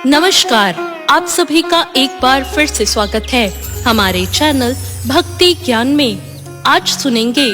नमस्कार, आप सभी का एक बार फिर से स्वागत है हमारे चैनल भक्ति ज्ञान में। आज सुनेंगे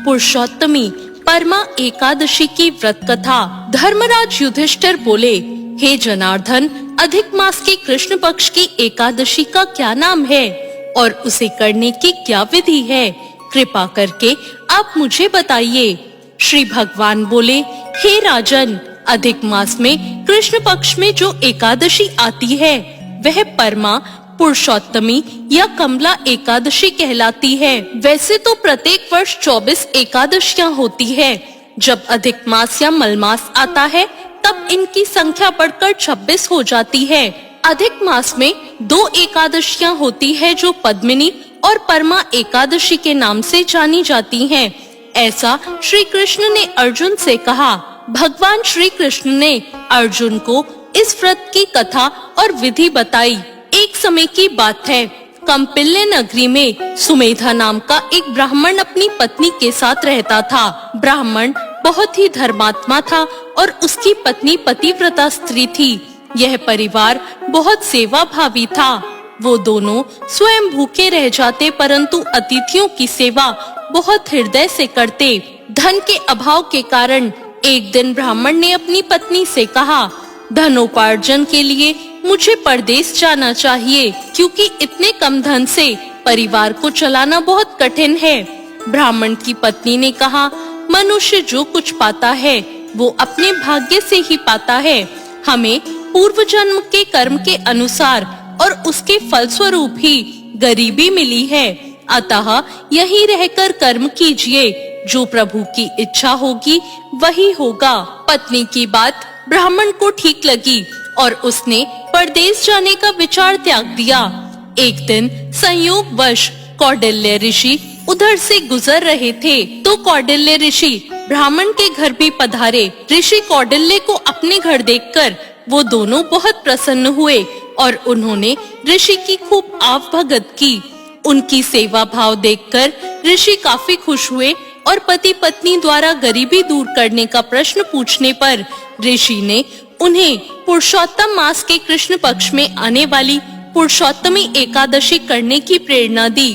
पुरुषोत्तमी परमा एकादशी की व्रत कथा। धर्मराज युधिष्ठिर बोले, हे जनार्दन, अधिक मास की कृष्ण पक्ष की एकादशी का क्या नाम है और उसे करने की क्या विधि है? कृपा करके आप मुझे बताइए। श्री भगवान बोले, हे राजन, अधिक मास में कृष्ण पक्ष में जो एकादशी आती है वह परमा पुरुषोत्तमी या कमला एकादशी कहलाती है। वैसे तो प्रत्येक वर्ष 24 एकादशियां होती है। जब अधिक मास या मलमास आता है तब इनकी संख्या बढ़कर 26 हो जाती है। अधिक मास में 2 एकादशियां होती है जो पद्मिनी और परमा एकादशी के नाम से जानी जाती हैं। ऐसा श्री कृष्ण ने अर्जुन से कहा। भगवान श्री कृष्ण ने अर्जुन को इस व्रत की कथा और विधि बताई। एक समय की बात है, कम्पिल्य नगरी में सुमेधा नाम का एक ब्राह्मण अपनी पत्नी के साथ रहता था। ब्राह्मण बहुत ही धर्मात्मा था और उसकी पत्नी पतिव्रता स्त्री थी। यह परिवार बहुत सेवा भावी था। वो दोनों स्वयं भूखे रह जाते परंतु अतिथियों की सेवा बहुत हृदय से करते। धन के अभाव के कारण एक दिन ब्राह्मण ने अपनी पत्नी से कहा, धनोपार्जन के लिए मुझे परदेश जाना चाहिए क्योंकि इतने कम धन से परिवार को चलाना बहुत कठिन है। ब्राह्मण की पत्नी ने कहा, मनुष्य जो कुछ पाता है वो अपने भाग्य से ही पाता है। हमें पूर्व जन्म के कर्म के अनुसार और उसके फलस्वरूप ही गरीबी मिली है, अतः यहीं रहकर कर्म कीजिए। जो प्रभु की इच्छा होगी वही होगा। पत्नी की बात ब्राह्मण को ठीक लगी और उसने परदेश जाने का विचार त्याग दिया। एक दिन संयोगवश कौटिल्य ऋषि उधर से गुजर रहे थे तो कौटिल्य ऋषि ब्राह्मण के घर भी पधारे। ऋषि कौटिल्य को अपने घर देखकर वो दोनों बहुत प्रसन्न हुए और उन्होंने ऋषि की खूब आवभगत की। उनकी सेवा भाव देखकर ऋषि काफी खुश हुए और पति पत्नी द्वारा गरीबी दूर करने का प्रश्न पूछने पर ऋषि ने उन्हें पुरुषोत्तम मास के कृष्ण पक्ष में आने वाली पुरुषोत्तमी एकादशी करने की प्रेरणा दी।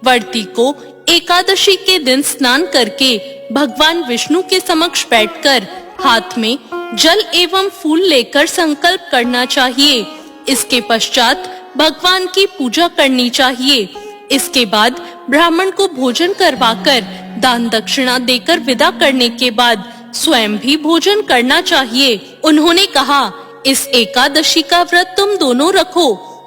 व्रती को एकादशी के दिन स्नान करके भगवान विष्णु के समक्ष बैठकर हाथ में जल एवं फूल लेकर संकल्प करना चाहिए। इसके पश्चात भगवान की पूजा करनी चाहिए। इसके बाद ब्राह्मण को भोजन करवाकर दान दक्षिणा देकर विदा करने के बाद स्वयं भी भोजन करना चाहिए। उन्होंने कहा, इस एकादशी का व्रत तुम दोनों रखो।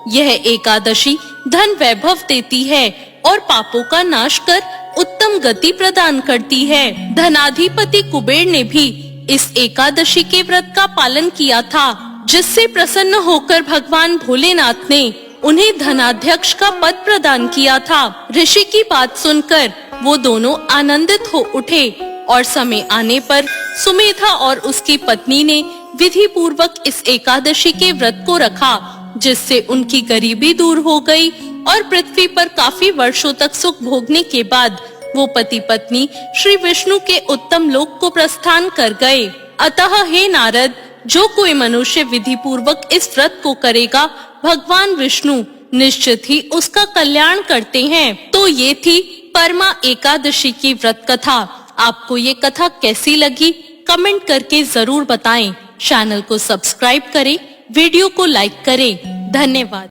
यह एकादशी धन वैभव देती है और पापों का नाश कर उत्तम गति प्रदान करती है। धनाधिपति कुबेर ने भी इस एकादशी के व्रत का पालन किया था, जिससे प्रसन्न होकर भगवान भोलेनाथ ने उन्हें धनाध्यक्ष का पद प्रदान किया था। ऋषि की बात सुनकर वो दोनों आनंदित हो उठे और समय आने पर सुमेधा और उसकी पत्नी ने विधि पूर्वक इस एकादशी के व्रत को रखा, जिससे उनकी गरीबी दूर हो गई और पृथ्वी पर काफी वर्षों तक सुख भोगने के बाद वो पति पत्नी श्री विष्णु के उत्तम लोक को प्रस्थान कर गए। अतः हे नारद, जो कोई मनुष्य विधि पूर्वक इस व्रत को करेगा भगवान विष्णु निश्चित ही उसका कल्याण करते हैं। तो ये थी परमा एकादशी की व्रत कथा। आपको ये कथा कैसी लगी कमेंट करके जरूर बताएं। चैनल को सब्सक्राइब करें, वीडियो को लाइक करें। धन्यवाद।